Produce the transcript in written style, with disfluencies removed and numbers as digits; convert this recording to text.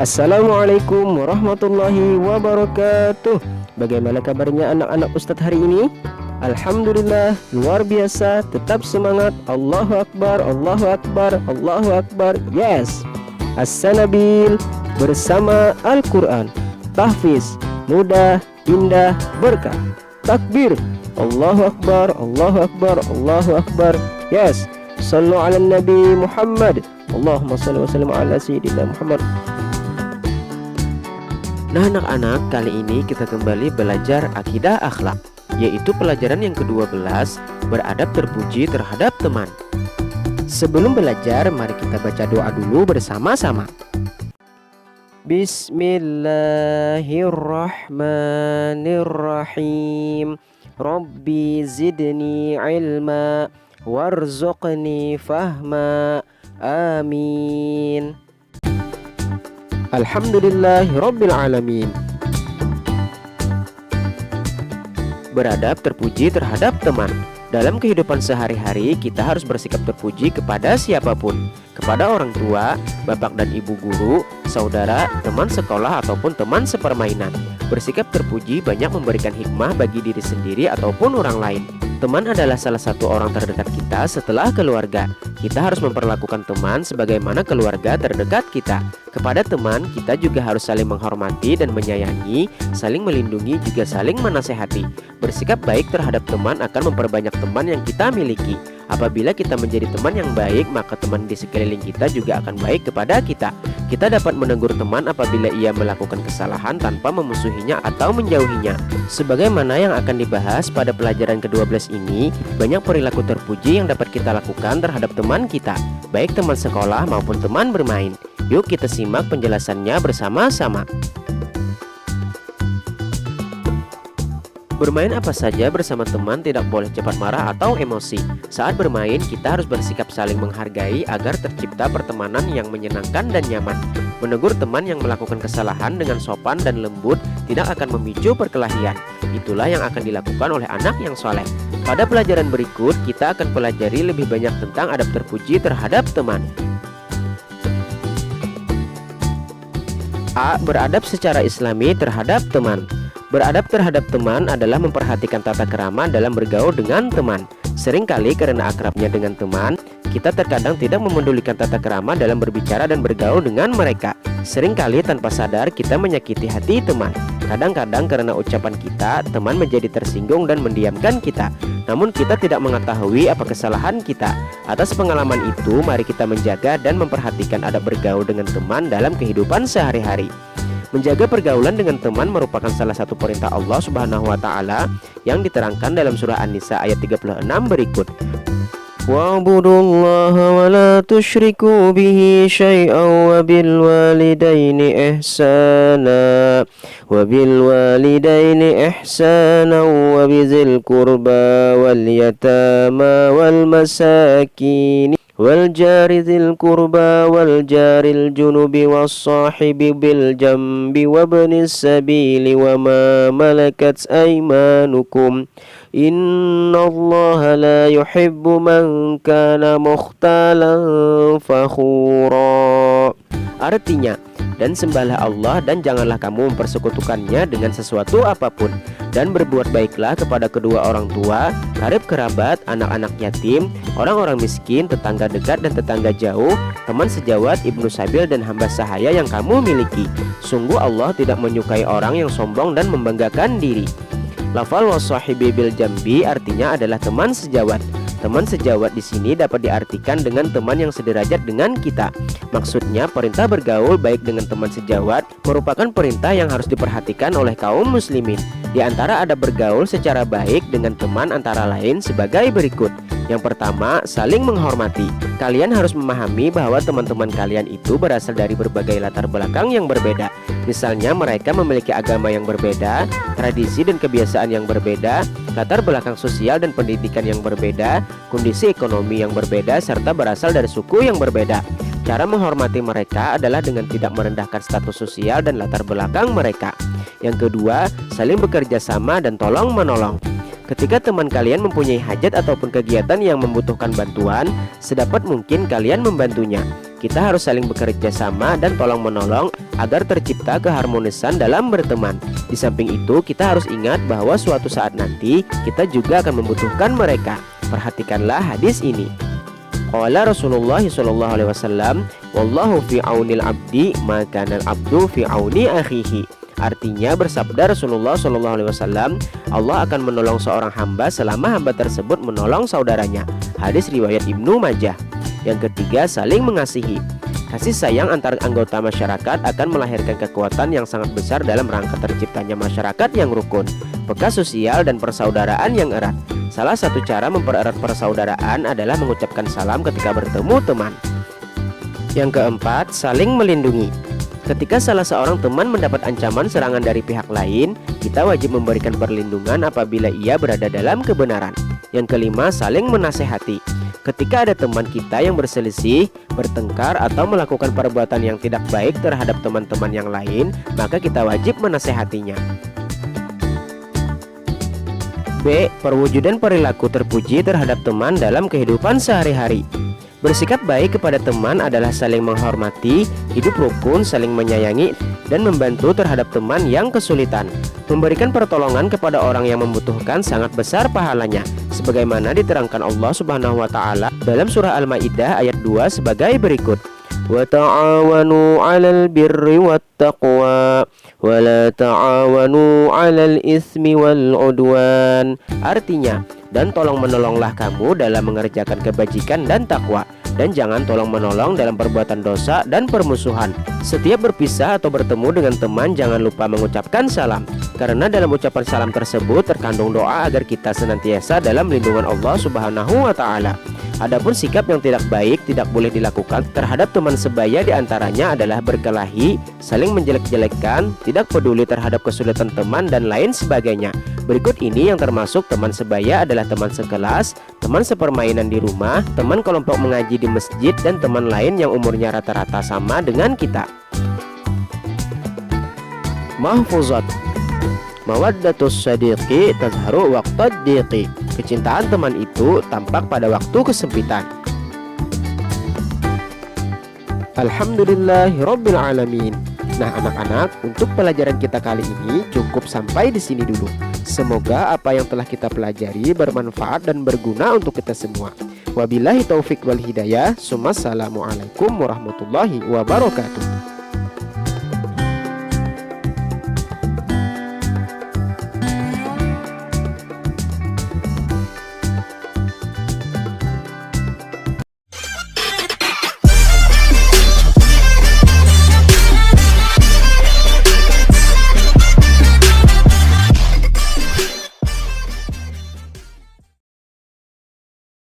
Assalamualaikum warahmatullahi wabarakatuh. Bagaimana kabarnya anak-anak Ustadz hari ini? Alhamdulillah, luar biasa. Tetap semangat. Allahu Akbar, Allahu Akbar, Allahu Akbar. Yes. As-Sanabil bersama Al-Quran. Tahfiz, mudah, indah, berkah. Takbir, Allahu Akbar, Allahu Akbar, Allahu Akbar. Yes. Sallu ala Nabi Muhammad. Allahumma salli wa sallim ala Sayyidina Muhammad. Nah anak-anak, kali ini kita kembali belajar akidah akhlak, yaitu pelajaran yang ke-12, beradab terpuji terhadap teman. Sebelum belajar, mari kita baca doa dulu bersama-sama. Bismillahirrahmanirrahim. Rabbi zidni ilma warzuqni fahma. Amin. Alhamdulillahirabbil alamin. Beradab terpuji terhadap teman. Dalam kehidupan sehari-hari kita harus bersikap terpuji kepada siapapun, kepada orang tua, bapak dan ibu guru, saudara, teman sekolah ataupun teman sepermainan. Bersikap terpuji banyak memberikan hikmah bagi diri sendiri ataupun orang lain. Teman adalah salah satu orang terdekat kita setelah keluarga. Kita harus memperlakukan teman sebagaimana keluarga terdekat kita. Kepada teman, kita juga harus saling menghormati dan menyayangi, saling melindungi, juga saling menasehati. Bersikap baik terhadap teman akan memperbanyak teman yang kita miliki. Apabila kita menjadi teman yang baik, maka teman di sekeliling kita juga akan baik kepada kita. Kita dapat menegur teman apabila ia melakukan kesalahan tanpa memusuhinya atau menjauhinya. Sebagaimana yang akan dibahas pada pelajaran ke-12 ini, banyak perilaku terpuji yang dapat kita lakukan terhadap teman kita, baik teman sekolah maupun teman bermain. Yuk kita simak penjelasannya bersama-sama. Bermain apa saja bersama teman tidak boleh cepat marah atau emosi. Saat bermain, kita harus bersikap saling menghargai agar tercipta pertemanan yang menyenangkan dan nyaman. Menegur teman yang melakukan kesalahan dengan sopan dan lembut tidak akan memicu perkelahian. Itulah yang akan dilakukan oleh anak yang soleh. Pada pelajaran berikut, kita akan pelajari lebih banyak tentang adab terpuji terhadap teman. A. Beradab secara islami terhadap teman. Beradab terhadap teman adalah memperhatikan tata krama dalam bergaul dengan teman. Seringkali karena akrabnya dengan teman, kita terkadang tidak memedulikan tata krama dalam berbicara dan bergaul dengan mereka. Seringkali tanpa sadar kita menyakiti hati teman. Kadang-kadang karena ucapan kita, teman menjadi tersinggung dan mendiamkan kita. Namun kita tidak mengetahui apa kesalahan kita. Atas pengalaman itu, mari kita menjaga dan memperhatikan adab bergaul dengan teman dalam kehidupan sehari-hari. Menjaga pergaulan dengan teman merupakan salah satu perintah Allah Subhanahu wa taala yang diterangkan dalam surah An-Nisa ayat 36 berikut. Wa'budullaha wa la tusyriku bihi syai'an wa bil walidaini ihsana wa bizil qurba wal yatama wal masakin wal jari dzil qurba wal jaril junubi was sahibi bil jambi wabnis sabili wa ma malakat aymanukum innallaha la yuhibbu man kana mukhtalan fakhura. Artinya, dan sembahlah Allah dan janganlah kamu mempersekutukannya dengan sesuatu apapun, dan berbuat baiklah kepada kedua orang tua, karib kerabat, anak-anak yatim, orang-orang miskin, tetangga dekat dan tetangga jauh, teman sejawat, ibnu sabil dan hamba sahaya yang kamu miliki. Sungguh Allah tidak menyukai orang yang sombong dan membanggakan diri. Lafal wasahibi bil jambi artinya adalah teman sejawat. Teman sejawat di sini dapat diartikan dengan teman yang sederajat dengan kita. Maksudnya perintah bergaul baik dengan teman sejawat merupakan perintah yang harus diperhatikan oleh kaum muslimin. Di antara adab bergaul secara baik dengan teman antara lain sebagai berikut. Yang pertama, saling menghormati. Kalian harus memahami bahwa teman-teman kalian itu berasal dari berbagai latar belakang yang berbeda. Misalnya mereka memiliki agama yang berbeda, tradisi dan kebiasaan yang berbeda, latar belakang sosial dan pendidikan yang berbeda, kondisi ekonomi yang berbeda, serta berasal dari suku yang berbeda. Cara menghormati mereka adalah dengan tidak merendahkan status sosial dan latar belakang mereka. Yang kedua, saling bekerja sama dan tolong menolong. Ketika teman kalian mempunyai hajat ataupun kegiatan yang membutuhkan bantuan, sedapat mungkin kalian membantunya. Kita harus saling bekerja sama dan tolong menolong agar tercipta keharmonisan dalam berteman. Di samping itu, kita harus ingat bahwa suatu saat nanti kita juga akan membutuhkan mereka. Perhatikanlah hadis ini. Qala Rasulullah sallallahu alaihi wasallam, wallahu fi aunil abdi ma kana al-abdu fi auni akhihi. Artinya, bersabda Rasulullah sallallahu alaihi wasallam, Allah akan menolong seorang hamba selama hamba tersebut menolong saudaranya. Hadis riwayat Ibnu Majah. Yang ketiga, saling mengasihi. Kasih sayang antar anggota masyarakat akan melahirkan kekuatan yang sangat besar dalam rangka terciptanya masyarakat yang rukun, peka sosial dan persaudaraan yang erat. Salah satu cara mempererat persaudaraan adalah mengucapkan salam ketika bertemu teman. Yang keempat, saling melindungi. Ketika salah seorang teman mendapat ancaman serangan dari pihak lain, kita wajib memberikan perlindungan apabila ia berada dalam kebenaran. Yang kelima, saling menasehati. Ketika ada teman kita yang berselisih, bertengkar, atau melakukan perbuatan yang tidak baik terhadap teman-teman yang lain, maka kita wajib menasehatinya. B. Perwujudan perilaku terpuji terhadap teman dalam kehidupan sehari-hari. Bersikap baik kepada teman adalah saling menghormati, hidup rukun, saling menyayangi, dan membantu terhadap teman yang kesulitan. Memberikan pertolongan kepada orang yang membutuhkan sangat besar pahalanya, sebagaimana diterangkan Allah Subhanahu wa taala dalam surah Al-Maidah ayat 2 sebagai berikut. Wa ta'awanu 'alal birri wattaqwa wa la ta'awanu 'alal ismi wal 'udwan. Artinya, dan tolong menolonglah kamu dalam mengerjakan kebajikan dan takwa, dan jangan tolong menolong dalam perbuatan dosa dan permusuhan. Setiap berpisah atau bertemu dengan teman, jangan lupa mengucapkan salam, karena dalam ucapan salam tersebut terkandung doa agar kita senantiasa dalam lindungan Allah Subhanahu wa taala. Adapun sikap yang tidak baik tidak boleh dilakukan terhadap teman sebaya, diantaranya adalah berkelahi, saling menjelek-jelekkan, tidak peduli terhadap kesulitan teman, dan lain sebagainya. Berikut ini yang termasuk teman sebaya adalah teman sekelas, teman sepermainan di rumah, teman kelompok mengaji di masjid, dan teman lain yang umurnya rata-rata sama dengan kita. Mahfuzat. Mawaddatus sadiqi tazharu waqtad diqi. Kecintaan teman itu tampak pada waktu kesempitan. Alhamdulillahirabbil alamin. Nah, anak-anak, untuk pelajaran kita kali ini cukup sampai di sini dulu. Semoga apa yang telah kita pelajari bermanfaat dan berguna untuk kita semua. Wabillahi taufik wal hidayah. Assalamualaikum warahmatullahi wabarakatuh.